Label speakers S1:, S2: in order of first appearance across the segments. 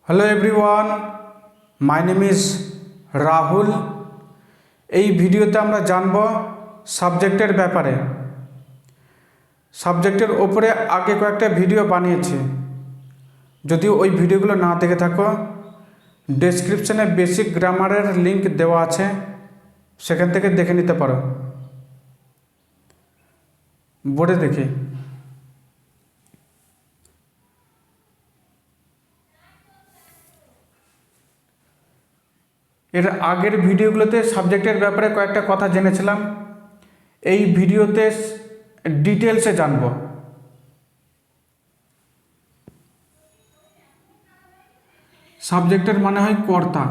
S1: Hello everyone, my name is Rahul. এই ভিডিওতে আমরা জানব সাবজেক্টের ব্যাপারে। সাবজেক্টের ওপরে আগে কয়েকটা ভিডিও বানিয়েছি, যদি ওই ভিডিওগুলো না দেখে থাকো ডেসক্রিপশানে বেসিক গ্রামারের লিঙ্ক দেওয়া আছে, সেখান থেকে দেখে নিতে পারো। বোর্ডে দেখি। এর আগের ভিডিওগুলোতে সাবজেক্টের ব্যাপারে কয়েকটা কথা জেনেছিলাম, এই ভিডিওতে ডিটেলসে জানব। সাবজেক্টের মানে হয় কর্তা।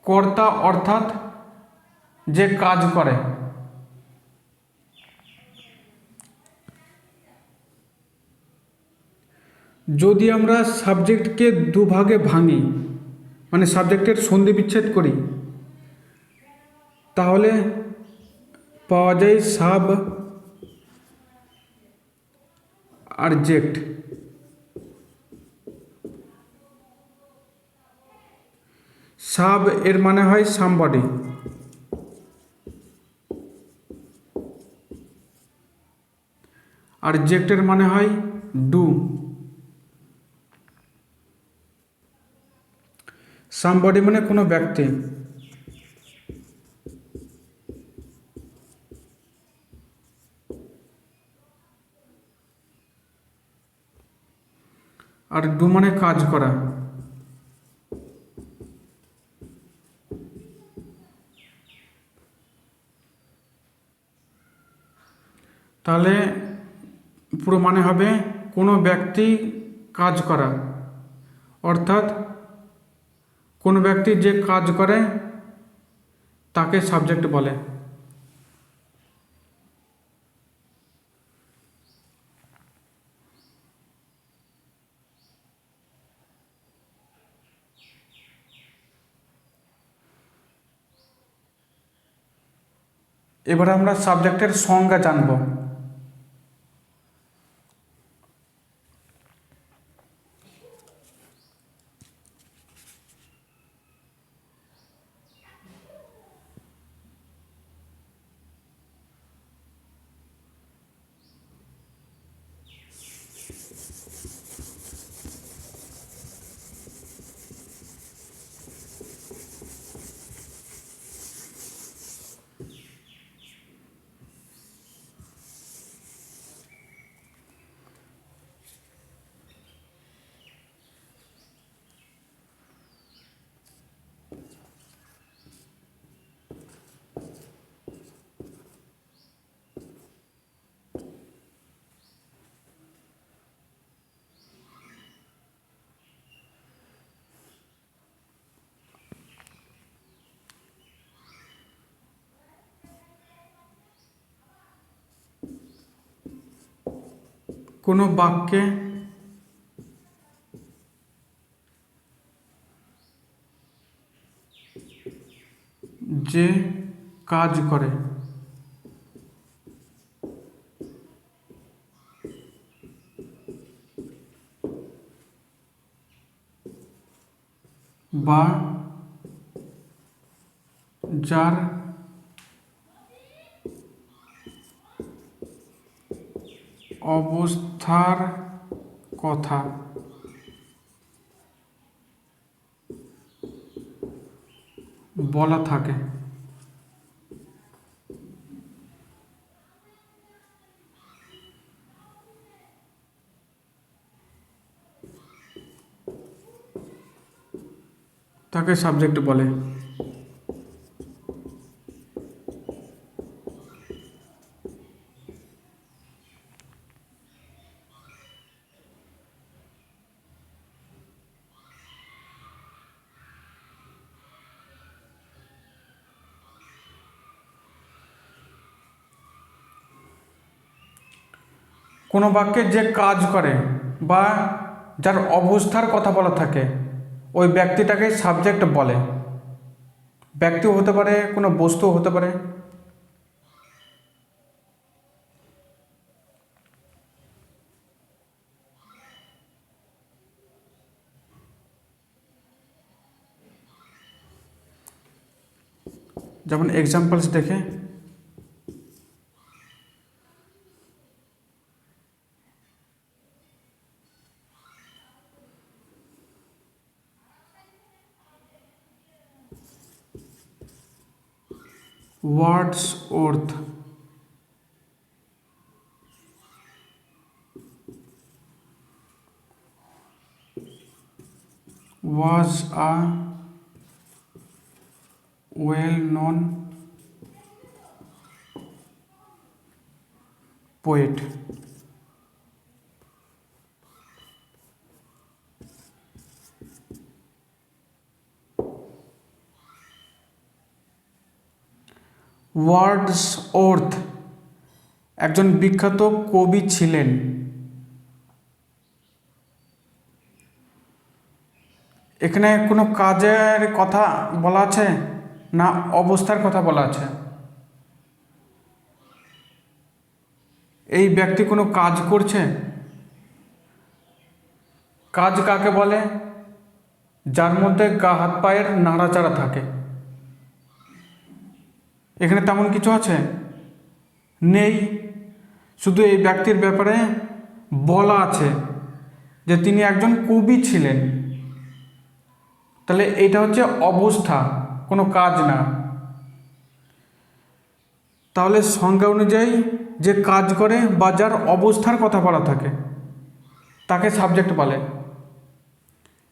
S1: কর্তা অর্থাৎ যে কাজ করে। যদি আমরা সাবজেক্টকে দুভাগে ভাঙি, মানে সাবজেক্টের সন্ধি বিচ্ছেদ করি, তাহলে পাওয়া যায় সাব আর জেক্ট। সাব এর মানে হয় সামবডি, আর জেক্টের মানে হয় ডু। সামবডি মানে কোনো ব্যক্তি, আর ডু মানে কাজ করা। তাহলে পুরো মানে হবে কোনো ব্যক্তি কাজ করা, অর্থাৎ কোনো ব্যক্তি যে কাজ করে তাকে সাবজেক্ট বলে। এবার আমরা সাবজেক্টের সংজ্ঞা জানব। কোনো বাক্যে যে কাজ করে বা যার অবস্থার কথা বলা থাকে, তাকে সাবজেক্ট বলে। কোনো বাক্যে যে কাজ করে বা যার অবস্থার কথা বলা থাকে, ওই ব্যক্তিটাকে সাবজেক্ট বলে। ব্যক্তিও হতে পারে, কোনো বস্তুও হতে পারে। যেমন এক্সাম্পলস দেখে, Wordsworth was a well-known poet. Wordsworth একজন বিখ্যাত কবি ছিলেন। এখানে কোনো কাজের কথা বলা আছে না অবস্থার কথা বলা আছে? এই ব্যক্তি কোনো কাজ করছে। কাজ কাকে বলে? যার মধ্যে গা হাত পায়ের নাড়াচাড়া থাকে। এখানে তেমন কিছু আছে নেই, শুধু এই ব্যক্তির ব্যাপারে বলা আছে যে তিনি একজন কবি ছিলেন। তাহলে এটা হচ্ছে অবস্থা, কোনো কাজ না। তাহলে সংজ্ঞা অনুযায়ী যে কাজ করে বা যার অবস্থার কথা বলা থাকে তাকে সাবজেক্ট বলে।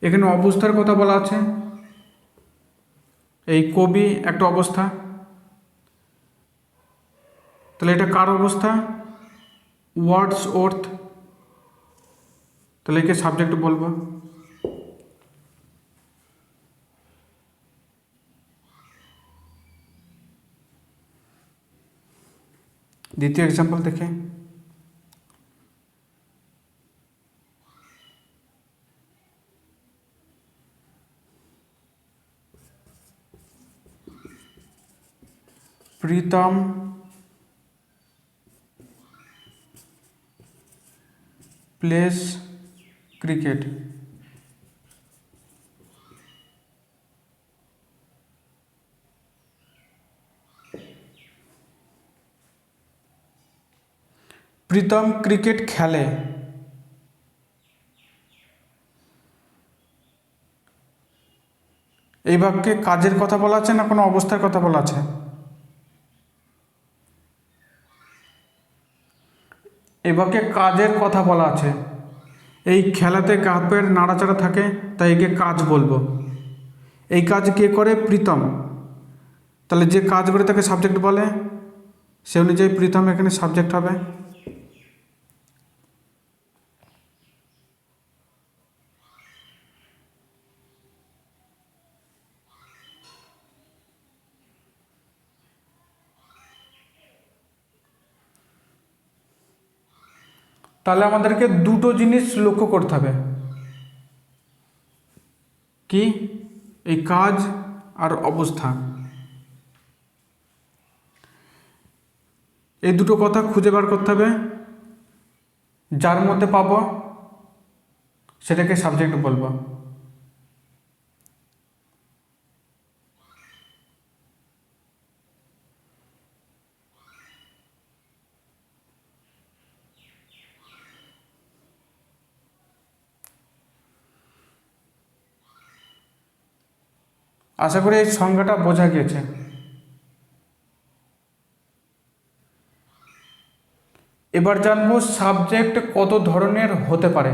S1: এখানে অবস্থার কথা বলা আছে, এই কবি একটা অবস্থা। তাহলে এটা কার অবস্থা? ওয়ার্ডসওয়ার্থ। তাহলে একে সাবজেক্ট বলবো। দ্বিতীয় এক্সাম্পল দেখে, Pritam plays cricket. Pritam cricket খেলে। এই বাক্যে কাজের কথা বলা আছে না কোনো অবস্থার কথা বলা আছে? এই বাক্যে কাজের কথা বলা আছে। এই খেলাতে গা হাত পায়ের নাড়াচাড়া থাকে, তাই একে কাজ বলবো। এই কাজ কে করে? প্রীতম। তাহলে যে কাজ করে তাকে সাবজেক্ট বলে, সে অনুযায়ী প্রীতম এখানে সাবজেক্ট হবে। তাহলে আমাদেরকে দুটো জিনিস লক্ষ্য করতে হবে, কি? এই কাজ আর অবস্থা। এই দুটো কথা খুঁজে বার করতে হবে। যার মধ্যে পাবো সেটাকে সাবজেক্ট বলবো। আশা করি এই সংজ্ঞাটা বোঝা গিয়েছে। এবার জানবো সাবজেক্ট কত ধরনের হতে পারে।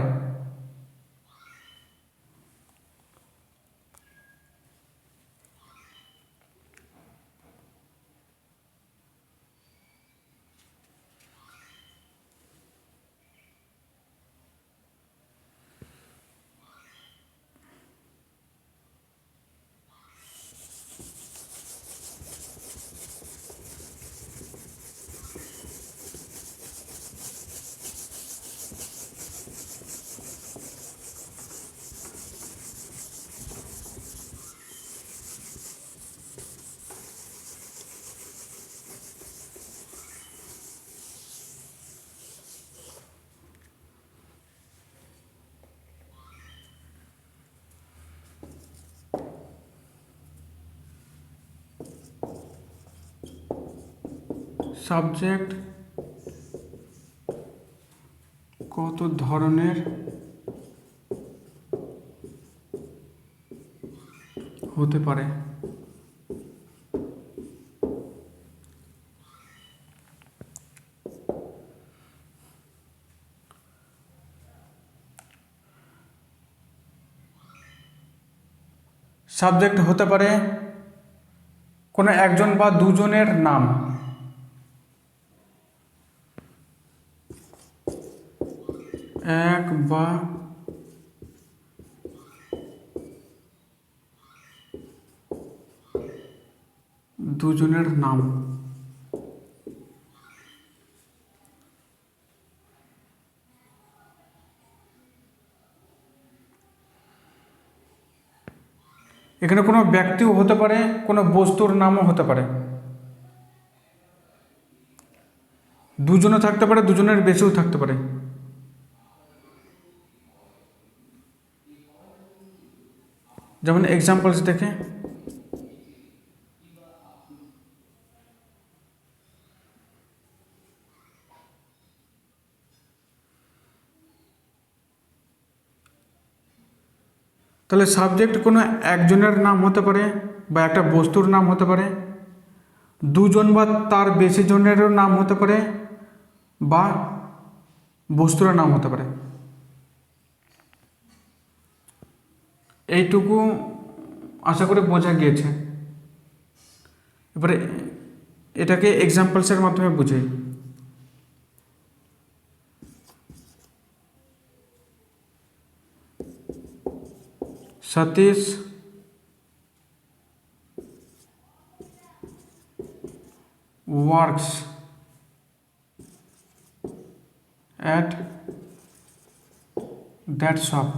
S1: সাবজেক্ট কত ধরনের হতে পারে? সাবজেক্ট হতে পারে কোনো একজন বা দুজনের নাম, এক বা দুজনের নাম। এখানে কোনো ব্যক্তিও হতে পারে, কোনো বস্তুর নামও হতে পারে, দুজনও থাকতে পারে, দুজনের বেশিও থাকতে পারে। যেমন এক্সাম্পলস দেখে, তাহলে সাবজেক্ট কোনো একজনের নাম হতে পারে বা একটা বস্তুর নাম হতে পারে, দুজন বা তার বেশি জনেরও নাম হতে পারে বা বস্তুর নাম হতে পারে। এইটুকু আশা করি বোঝা গিয়েছে। এবারে এটাকে এক্সাম্পলসের মাধ্যমে বুঝাই। Satish works at that shop.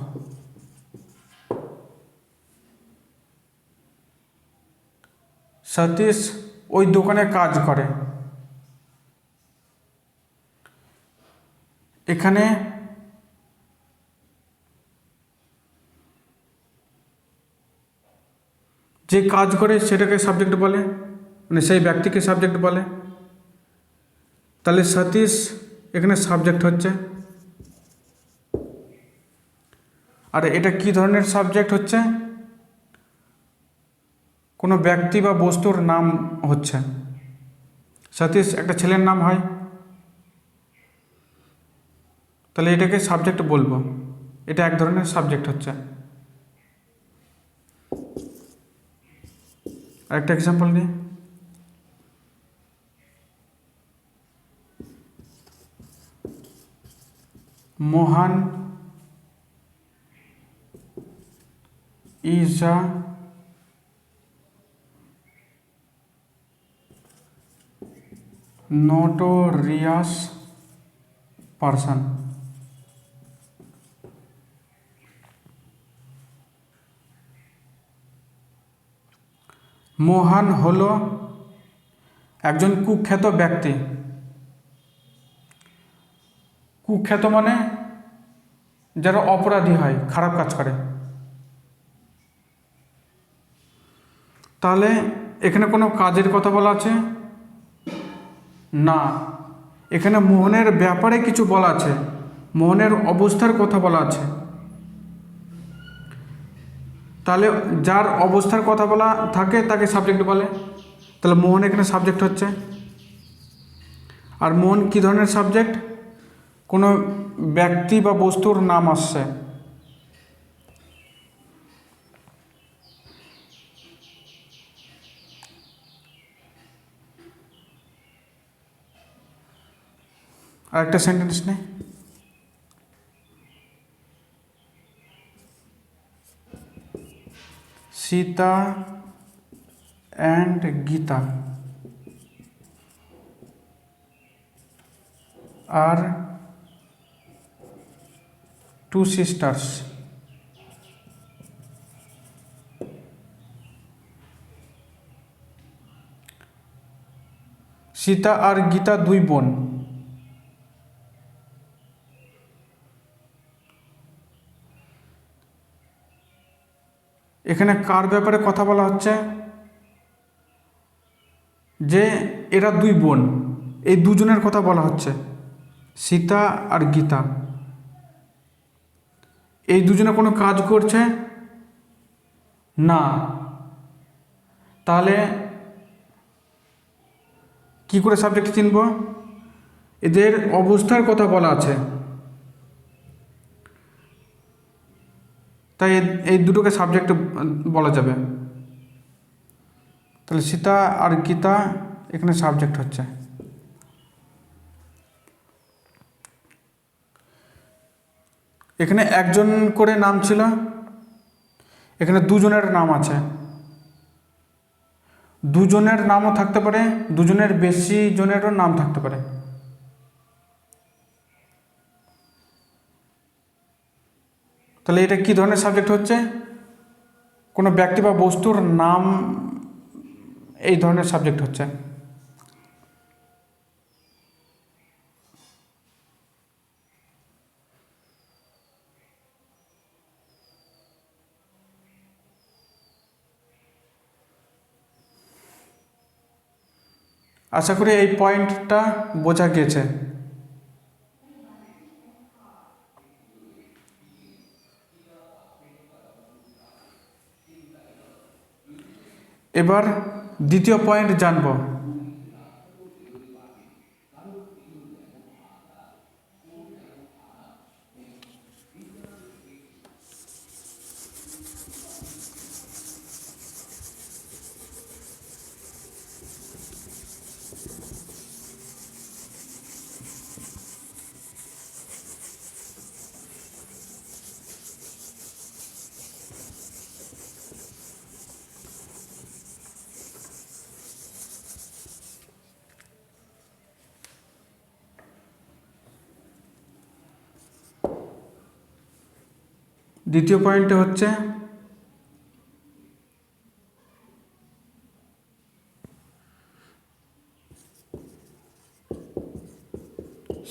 S1: Satish ওই দোকানে কাজ করে। এখানে যে কাজ করে সেটাকে সাবজেক্ট বলে, মানে সেই ব্যক্তিকে সাবজেক্ট বলে। তাহলে সতীশ এখানে সাবজেক্ট হচ্ছে। আর এটা কি ধরনের সাবজেক্ট হচ্ছে? কোনো ব্যক্তি বা বস্তুর নাম হচ্ছে। সতীশ একটা ছেলের নাম হয়, তাহলে এটাকে সাবজেক্ট বলবো, এটা এক ধরনের সাবজেক্ট হচ্ছে। আরেকটা এক্সাম্পল নিই, মোহন is a notorious person. মোহন হলো একজন কুখ্যাত ব্যক্তি। কুখ্যাত মানে যারা অপরাধী হয়, খারাপ কাজ করে। তাহলে এখানে কোনো কাজের কথা বলা আছে না, এখানে মোহনের ব্যাপারে কিছু বলা আছে, মোহনের অবস্থার কথা বলা আছে। তাহলে যার অবস্থার কথা বলা থাকে তাকে সাবজেক্ট বলে। তাহলে মোহন এখানে সাবজেক্ট হচ্ছে। আর মোহন কী ধরনের সাবজেক্ট? কোনো ব্যক্তি বা বস্তুর নাম আসছে। আর একটা সেন্টেন্স নেই, Sita and Gita are two sisters. Sita আর গীতা দুই বোন। এখানে কার ব্যাপারে কথা বলা হচ্ছে? যে এরা দুই বোন, এই দুজনের কথা বলা হচ্ছে, সীতা আর গীতা। এই দুজনে কোনো কাজ করছে না, তাহলে কি করে সাবজেক্ট চিনব? এদের অবস্থার কথা বলা আছে, তাই এই দুটোকে সাবজেক্ট বলা যাবে। তাহলে সীতা আর গীতা এখানে সাবজেক্ট হচ্ছে। এখানে একজন করে নাম ছিল, এখানে দুজনের নাম আছে। দুজনের নামও থাকতে পারে, দুজনের বেশি জনেরও নাম থাকতে পারে। তাহলে এটা কি ধরনের সাবজেক্ট হচ্ছে? কোনো ব্যক্তি বা বস্তুর নাম, এই ধরনের সাবজেক্ট হচ্ছে। আশা করি এই পয়েন্টটা বোঝা গেছে। এবার দ্বিতীয় পয়েন্ট জানব। দ্বিতীয় পয়েন্টে হচ্ছে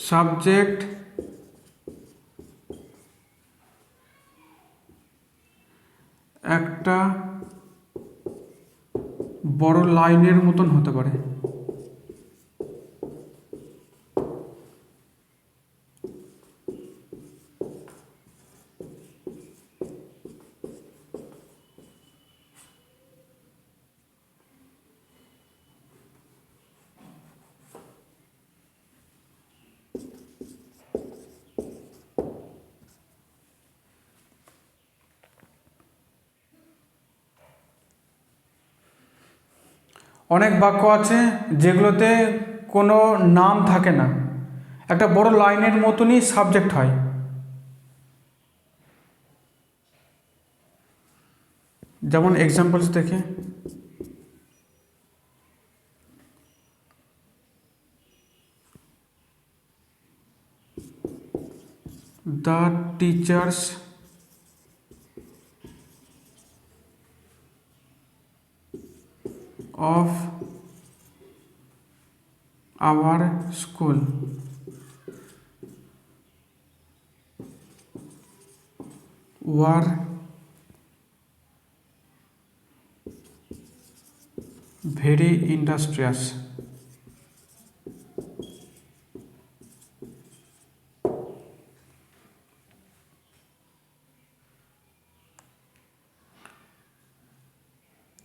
S1: সাবজেক্ট একটা বড় লাইনের মতন হতে পারে। অনেক বাক্য আছে যেগুলোতে কোনো নাম থাকে না, একটা বড় লাইনের মতনই সাবজেক্ট হয়। যেমন এক্সাম্পলস দেখে, the teachers of our school were very industrious.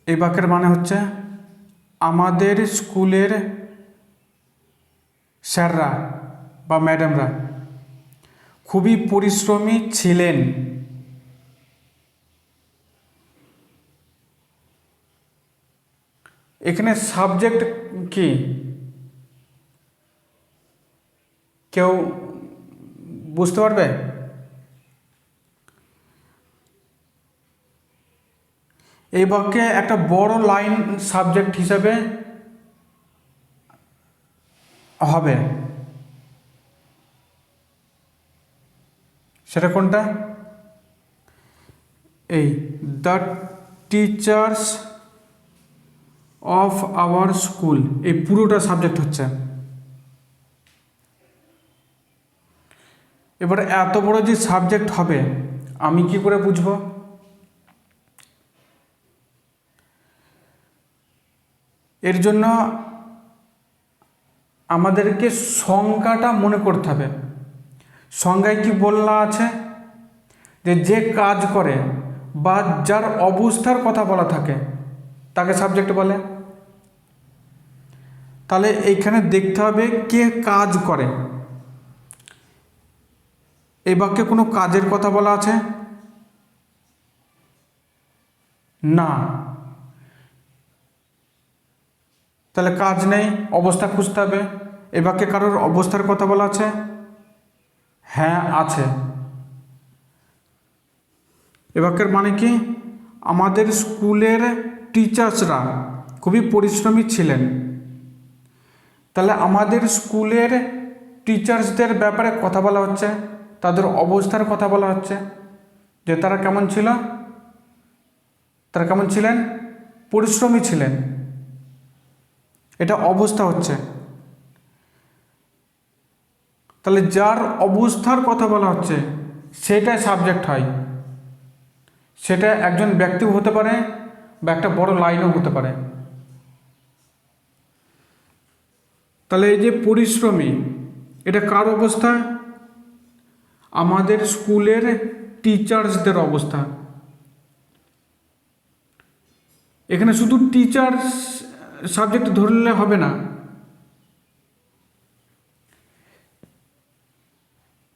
S1: এই বাক্যের মানে হচ্ছে আমাদের স্কুলের স্যাররা বা ম্যাডামরা খুবই পরিশ্রমী ছিলেন। এখানে সাবজেক্ট কি কেউ বুঝতে পারবে? এই বাক্যে একটা বড় লাইন সাবজেক্ট হিসাবে হবে, সেটা কোনটা? এই the teachers of our school, এই পুরোটা সাবজেক্ট হচ্ছে। এবার এত বড় যে সাবজেক্ট হবে আমি কি করে বুঝবো? এর জন্য আমাদেরকে সংজ্ঞাটা মনে করতে হবে। সংজ্ঞায় কি বলা আছে, যে যে কাজ করে বা যার অবস্থার কথা বলা থাকে তাকে সাবজেক্ট বলে। তাহলে এইখানে দেখতে হবে কে কাজ করে। এই বাক্যে কোনো কাজের কথা বলা আছে না, তাহলে কাজ নেই, অবস্থা খুঁজতে হবে। এই বাক্যে কারোর অবস্থার কথা বলা আছে, হ্যাঁ আছে। এ বাক্যের মানে কি, আমাদের স্কুলের টিচার্সরা খুবই পরিশ্রমী ছিলেন। তাহলে আমাদের স্কুলের টিচার্সদের ব্যাপারে কথা বলা হচ্ছে, তাদের অবস্থার কথা বলা হচ্ছে, যে তারা কেমন ছিল, তারা কেমন ছিলেন, পরিশ্রমী ছিলেন, এটা অবস্থা হচ্ছে। তাহলে যার অবস্থার কথা বলা হচ্ছে সেটাই সাবজেক্ট হয়। সেটা একজন ব্যক্তিও হতে পারে বা একটা বড় লাইনও হতে পারে। তাহলে এই যে পরিশ্রমী, এটা কার অবস্থা, আমাদের স্কুলের টিচার্সদের অবস্থা। এখানে শুধু টিচার্স সাবজেক্ট ধরলে হবে না,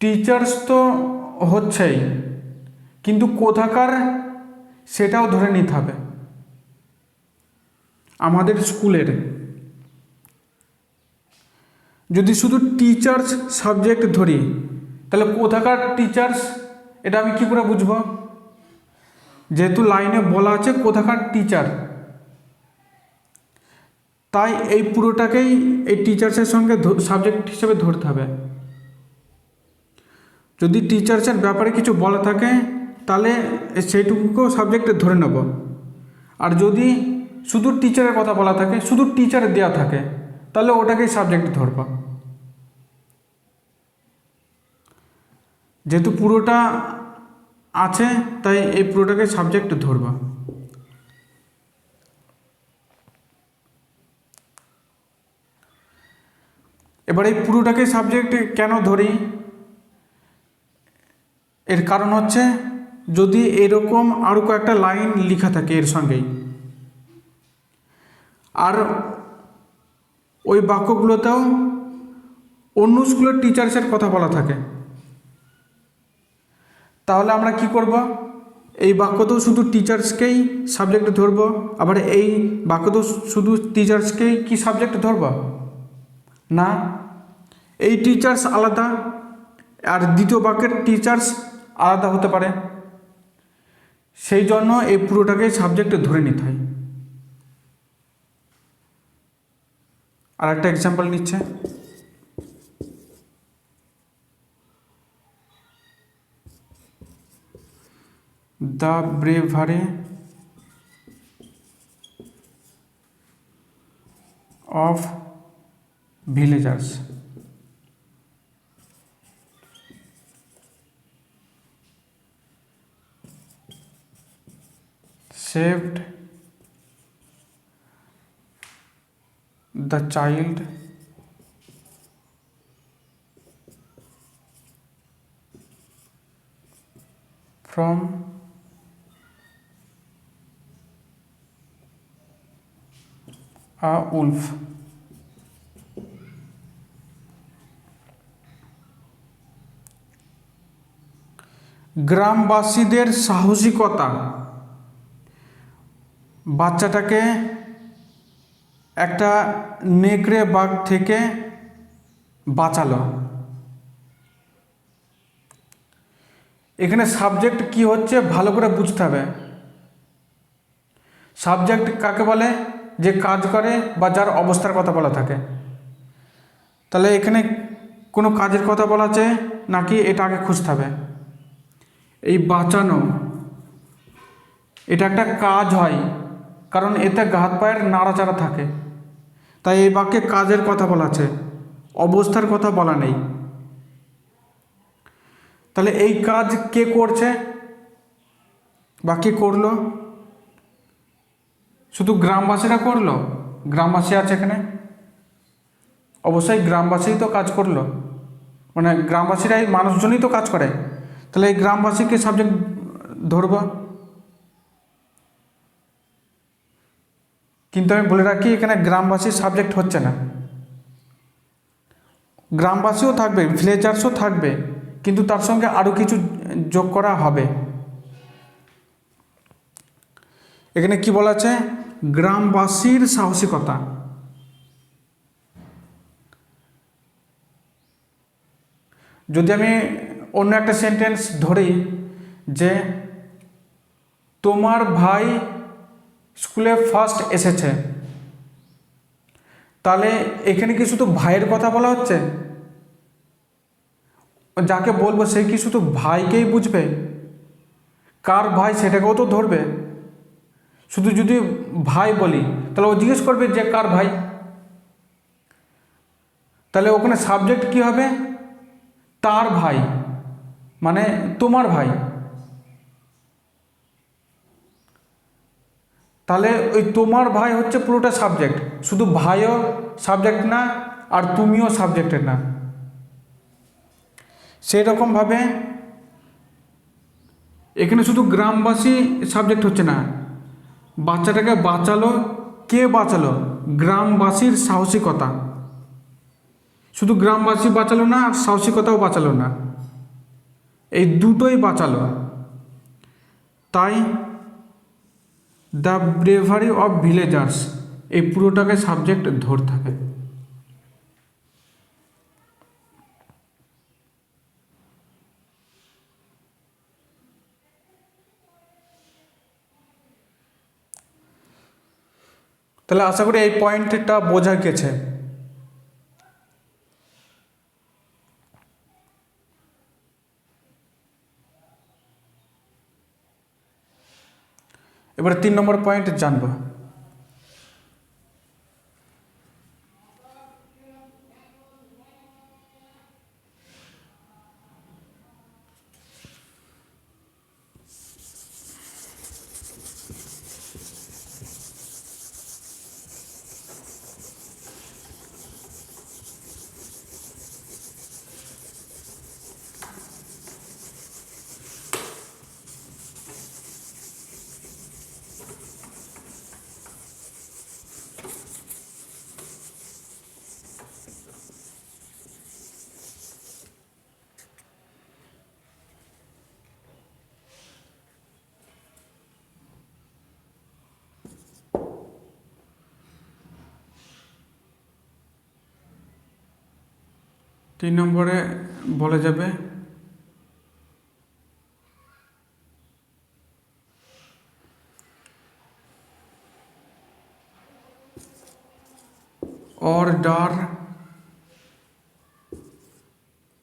S1: টিচার্স তো হচ্ছেই, কিন্তু কোথাকার সেটাও ধরে নিতে হবে। আমাদের স্কুলের, যদি শুধু টিচার্স সাবজেক্ট ধরি তাহলে কোথাকার টিচার্স এটা আমি কি করে বুঝব, যেহেতু লাইনে বলা আছে কোথাকার টিচার, তাই এই পুরোটাকেই এই টিচার্সের সঙ্গে সাবজেক্ট হিসেবে ধরতে হবে। যদি টিচার্সের ব্যাপারে কিছু বলা থাকে তাহলে সেইটুকুকেও সাবজেক্টে ধরে নেব। আর যদি শুধু টিচারের কথা বলা থাকে, শুধু টিচার দেওয়া থাকে, তাহলে ওটাকেই সাবজেক্ট ধরব। যেহেতু পুরোটা আছে তাই এই পুরোটাকে সাবজেক্ট ধরব। এবার এই পুরোটাকে সাবজেক্ট কেন ধরি, এর কারণ হচ্ছে যদি এরকম আরও কয়েকটা লাইন লেখা থাকে এর সঙ্গেই, আর ওই বাক্যগুলোতেও অন্য স্কুলের টিচার্সের কথা বলা থাকে, তাহলে আমরা কি করব, এই বাক্যতেও শুধু টিচার্সকেই সাবজেক্ট ধরব, আবার এই বাক্যতেও শুধু টিচার্সকেই কি সাবজেক্ট ধরব না, এই টিচার্স আলাদা আর দ্বিতীয় বাক্যের টিচার্স আলাদা হতে পারে। সেই জন্য এই পুরোটাকে সাবজেক্ট ধরে নিতে হয়। আর একটা এক্সাম্পল নিচ্ছে, the bravery of villagers saved the child from a wolf. গ্রামবাসীদের সাহসিকতা বাচ্চাটাকে একটা নেকড়ে বাঘ থেকে বাঁচালো। এখানে সাবজেক্ট কি হচ্ছে ভালো করে বুঝতে হবে। সাবজেক্ট কাকে বলে, যে কাজ করে বা যার অবস্থার কথা বলা থাকে। তাহলে এখানে কোনো কাজের কথা বলা আছে নাকি এটা আগে খুঁজতে হবে। এই বাঁচানো, এটা একটা কাজ হয়, কারণ এতে হাত পায়ের নাড়াচাড়া থাকে, তাই এই বাক্যে কাজের কথা বলা আছে, অবস্থার কথা বলা নেই। তাহলে এই কাজ কে করছে বা কে করলো, শুধু গ্রামবাসীরা করলো, গ্রামবাসী আছে এখানে, অবশ্যই গ্রামবাসী তো কাজ করলো, মানে গ্রামবাসীরাই মানুষজনই তো কাজ করে, তাহলে এই গ্রামবাসীকে সাবজেক্ট ধরব। কিন্তু আমি বলে রাখি এখানে গ্রামবাসী সাবজেক্ট হচ্ছে না, গ্রামবাসীও থাকবে, ভিলেজার্সও থাকবে, কিন্তু তার সঙ্গে আরও কিছু যোগ করা হবে। এখানে কি বলা আছে? গ্রামবাসীর সাহসিকতা। যদি আমি অন্য একটা সেন্টেন্স ধরি যে তোমার ভাই স্কুলে ফার্স্ট এসেছে, তাহলে এখানে কি শুধু ভাইয়ের কথা বলা হচ্ছে? যাকে বলবো সে কি শুধু ভাইকেই বুঝবে? কার ভাই সেটাকেও তো ধরবে। শুধু যদি ভাই বলি তাহলে ও জিজ্ঞেস করবে যে কার ভাই, তাহলে ওখানে সাবজেক্ট কি হবে? তার ভাই, মানে তোমার ভাই। তাহলে ওই তোমার ভাই হচ্ছে পুরোটা সাবজেক্ট, শুধু ভাইও সাবজেক্ট না আর তুমিও সাবজেক্টের না। সেই রকমভাবে এখানে শুধু গ্রামবাসী সাবজেক্ট হচ্ছে না, বাচ্চাটাকে বাঁচালো, কে বাঁচালো? গ্রামবাসীর সাহসিকতা। শুধু গ্রামবাসী বাঁচালো না আর সাহসিকতাও বাঁচালো না, এই দুটোই বাঁচালো। তাই দ্য ব্রেভারি অফ ভিলেজার্স এই পুরোটাকে সাবজেক্ট ধরতে হবে। তাহলে আশা করি এই পয়েন্টটা বোঝা গেছে। এবারে 3 নম্বর পয়েন্ট জানবো। তিন নম্বরে বলা যাবে অর্ডার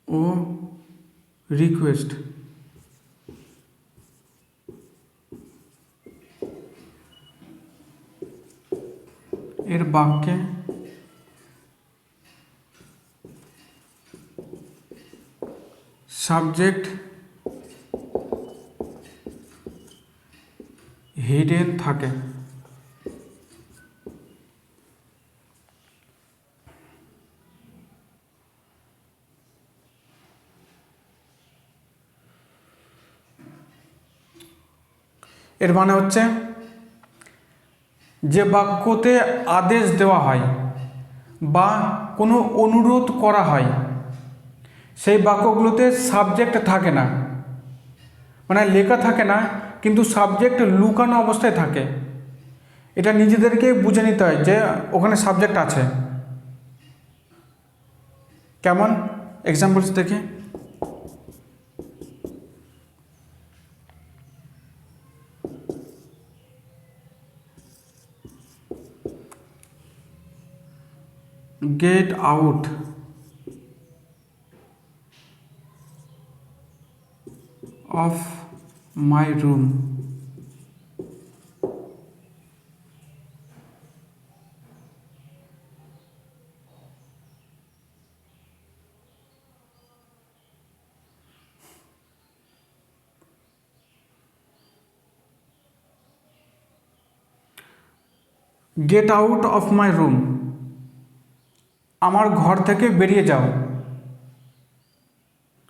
S1: ও রিকোয়েস্ট। এর বাক্যে সাবজেক্ট হিডেন থাকে। এর মানে হচ্ছে যে বাক্যতে আদেশ দেওয়া হয় বা কোনো অনুরোধ করা হয় সেই বাক্যগুলোতে সাবজেক্ট থাকে না, মানে লেখা থাকে না, কিন্তু সাবজেক্ট লুকানো অবস্থায় থাকে। এটা নিজেদেরকে বুঝে নিতে হয় যে ওখানে সাবজেক্ট আছে। কেমন? এক্সাম্পলস দেখি। Get out of my room. Get out of my room, আমার ঘর থেকে বেরিয়ে যাও,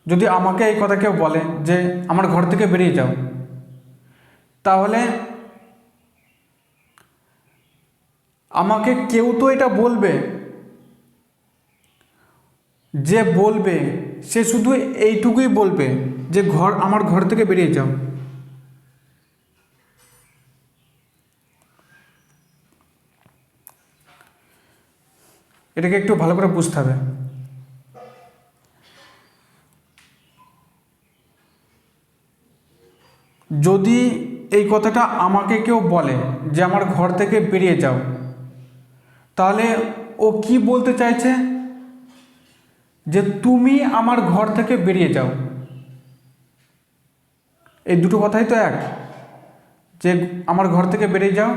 S1: যদি আমাকে এই কথা কেউ বলে যে আমার ঘর থেকে বেরিয়ে যাও, তাহলে আমাকে কেউ তো এটা বলবে, যে বলবে সে শুধু এইটুকুই বলবে যে আমার ঘর থেকে বেরিয়ে যাও। এটাকে একটু ভালো করে বুঝতে হবে। যদি এই কথাটা আমাকে কেউ বলে যে আমার ঘর থেকে বেরিয়ে যাও, তাহলে ও কি বলতে চাইছে, যে তুমি আমার ঘর থেকে বেরিয়ে যাও। এই দুটো কথাই তো এক, যে আমার ঘর থেকে বেরিয়ে যাও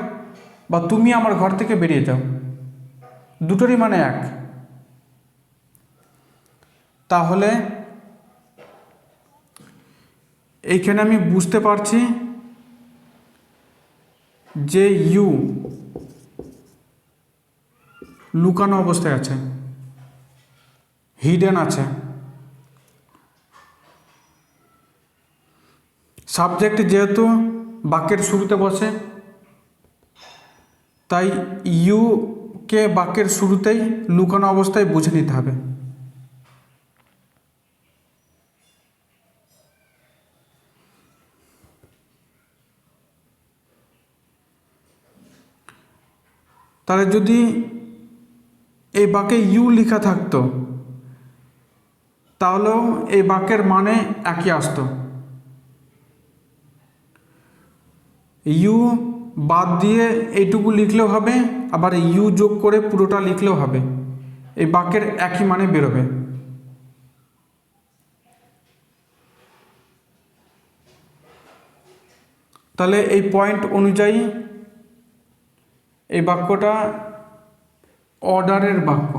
S1: বা তুমি আমার ঘর থেকে বেরিয়ে যাও, দুটোরই মানে এক। তাহলে এইখানে আমি বুঝতে পারছি যে ইউ লুকানো অবস্থায় আছে, হিডেন আছে। সাবজেক্ট যেহেতু বাক্যের শুরুতে বসে, তাই ইউকে বাক্যের শুরুতেই লুকানো অবস্থায় বুঝে নিতে হবে। তাহলে যদি এই বাক্যে ইউ লেখা থাকতো, তাহলেও এই বাক্যের মানে একই আসতো। ইউ বাদ দিয়ে এইটুকু লিখলেও হবে, আবার ইউ যোগ করে পুরোটা লিখলেও হবে, এই বাক্যের একই মানে বেরোবে। তাহলে এই পয়েন্ট অনুযায়ী এই বাক্যটা অর্ডারের বাক্য।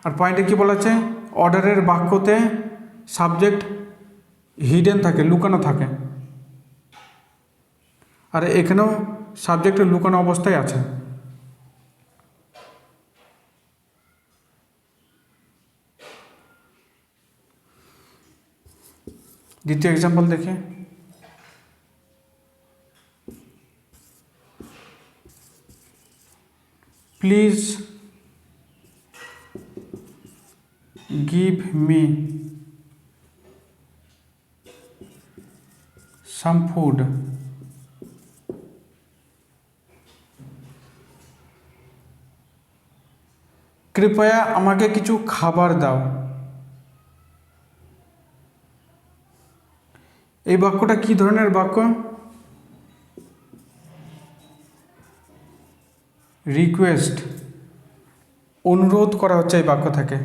S1: আর পয়েন্টে কি বলা আছে, অর্ডারের বাক্যতে সাবজেক্ট হিডেন থাকে, লুকানো থাকে, আর এখানেও সাবজেক্ট লুকানো অবস্থায় আছে। দ্বিতীয় এক্সাম্পল দেখে, please give me some food. कृपया আমাকে কিছু খাবার দাও। এই বাক্যটা কি ধরনের বাক্য? রিকোয়েস্ট, অনুরোধ করা হচ্ছে এই বাক্য থেকে,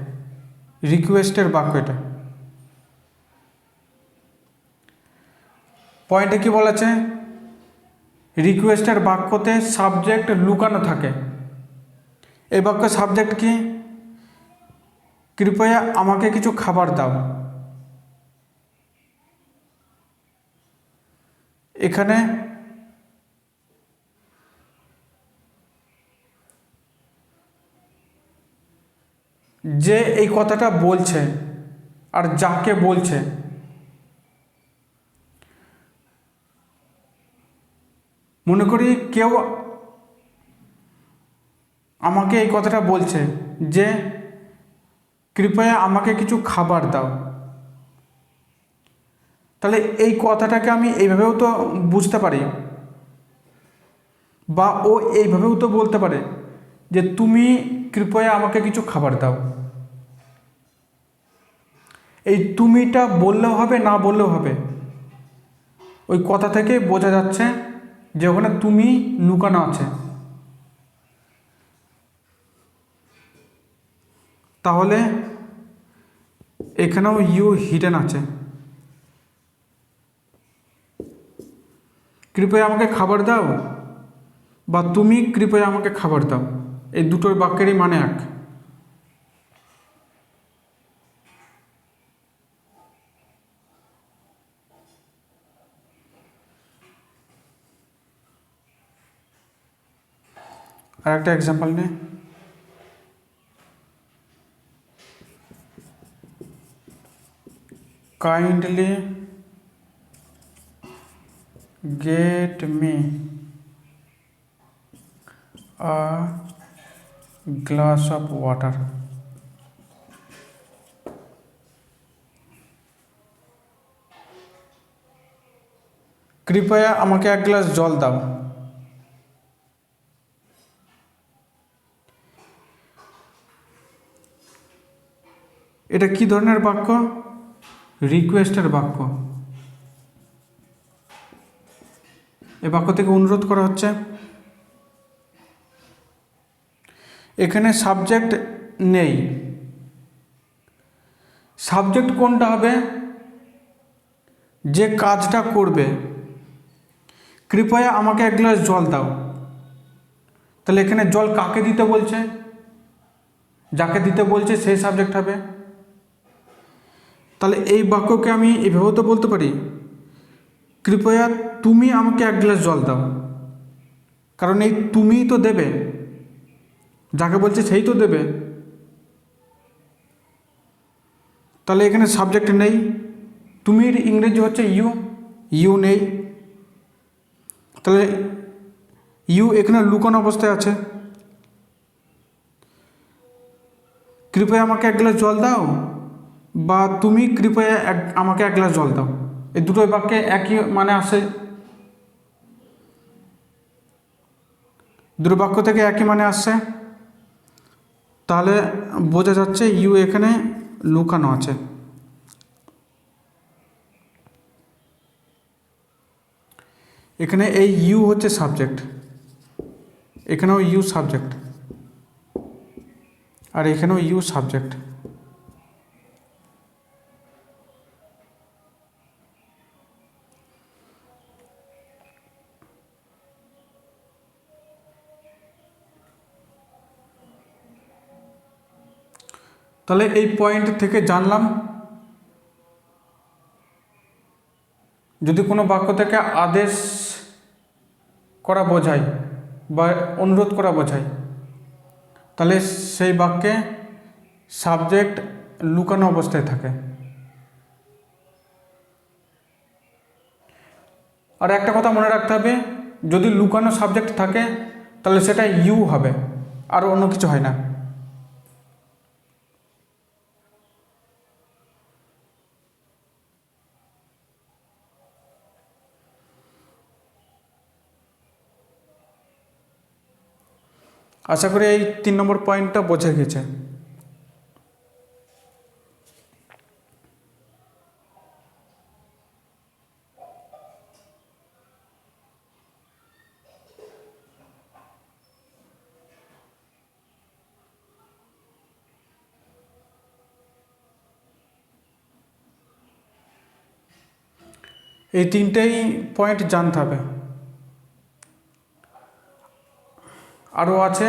S1: রিকোয়েস্টের বাক্য এটা। পয়েন্টে কি বলেছে, রিকোয়েস্টের বাক্যতে সাবজেক্ট লুকানো থাকে। এই বাক্য সাবজেক্ট কি, কৃপয়া আমাকে কিছু খাবার দাও। এখানে যে এই কথাটা বলছে আর যাকে বলছে, মনে করি কেউ আমাকে এই কথাটা বলছে যে কৃপয়া আমাকে কিছু খাবার দাও, তাহলে এই কথাটাকে আমি এইভাবেও তো বুঝতে পারি, বা ও এইভাবেও তো বলতে পারে যে তুমি কৃপয়া আমাকে কিছু খাবার দাও। এই তুমিটা বললেও হবে, না বললেও হবে, ওই কথা থেকে বোঝা যাচ্ছে যে ওখানে তুমি লুকানো আছে। তাহলে এখানেও ইউ হিডেন আছে। কৃপয়া আমাকে খাবার দাও বা তুমি কৃপয়া আমাকে খাবার দাও, এই দুটোর বাক্যেরই মানে এক। আর একটা এক্সাম্পল নে, kindly get me a glass of water. कृपया আমাকে এক গ্লাস জল দাও। এটা কি ধরনের বাক্য? রিকোয়েস্টের বাক্য। এই বাক্য থেকে অনুরোধ করা হচ্ছে। এখানে সাবজেক্ট নেই। সাবজেক্ট কোনটা হবে? যে কাজটা করবে। কৃপয়া আমাকে এক গ্লাস জল দাও, তাহলে এখানে জল কাকে দিতে বলছে? যাকে দিতে বলছে সেই সাবজেক্ট হবে। তাহলে এই বাক্যকে আমি এভাবেও তো বলতে পারি, কৃপয়া তুমি আমাকে এক গ্লাস জল দাও, কারণ এই তুমিই তো দেবে, যাকে বলছে সেই তো দেবে। তাহলে এখানে সাবজেক্ট নেই। তুমির ইংরেজি হচ্ছে ইউ, ইউ নেই, তাহলে ইউ এখানে লুকানো অবস্থায় আছে। কৃপয়া আমাকে এক গ্লাস জল দাও বা তুমি কৃপয়া আমাকে এক গ্লাস জল দাও, এই দুটো বাক্যে একই মানে আসে। দুটো বাক্য থেকে একই মানে আসছে, তাহলে বোঝা যাচ্ছে ইউ এখানে লুকানো আছে। এখানে এই ইউ হচ্ছে সাবজেক্ট, এখানেও ইউ সাবজেক্ট, আর এখানেও ইউ সাবজেক্ট। তাহলে এই পয়েন্ট থেকে জানলাম, যদি কোনো বাক্য থেকে আদেশ করা বোঝায় বা অনুরোধ করা বোঝায়, তাহলে সেই বাক্যে সাবজেক্ট লুকানো অবস্থায় থাকে। আর একটা কথা মনে রাখতে হবে, যদি লুকানো সাবজেক্ট থাকে তাহলে সেটা ইউ হবে, আর অন্য কিছু হয় না। আশা করি এই 3 নম্বর পয়েন্টটা বোঝা গেছে। এই 3টেই পয়েন্ট জানতে হবে। আরও আছে,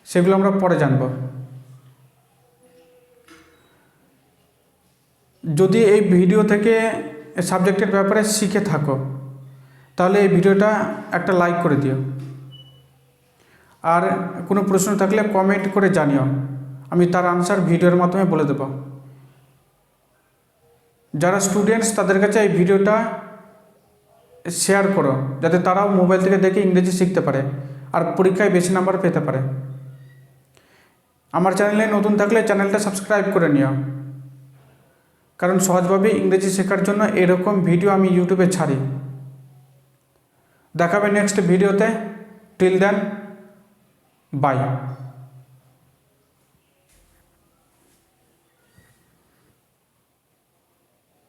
S1: সেগুলো আমরা পরে জানব। যদি এই ভিডিও থেকে সাবজেক্টের ব্যাপারে শিখে থাকো, তাহলে এই ভিডিওটা একটা লাইক করে দিও, আর কোনো প্রশ্ন থাকলে কমেন্ট করে জানিও, আমি তার আনসার ভিডিওর মাধ্যমে বলে দেব। যারা স্টুডেন্টস তাদের কাছে এই ভিডিওটা শেয়ার করো, যাতে তারাও মোবাইল থেকে দেখে ইংরেজি শিখতে পারে আর পরীক্ষায় বেশি নাম্বার পেতে পারে। আমার চ্যানেলে নতুন থাকলে চ্যানেলটা সাবস্ক্রাইব করে নিও, কারণ সহজভাবে ইংরেজি শেখার জন্য এরকম ভিডিও আমি ইউটিউবে ছাড়ি। দেখাবে নেক্সট ভিডিওতে। Till then, by.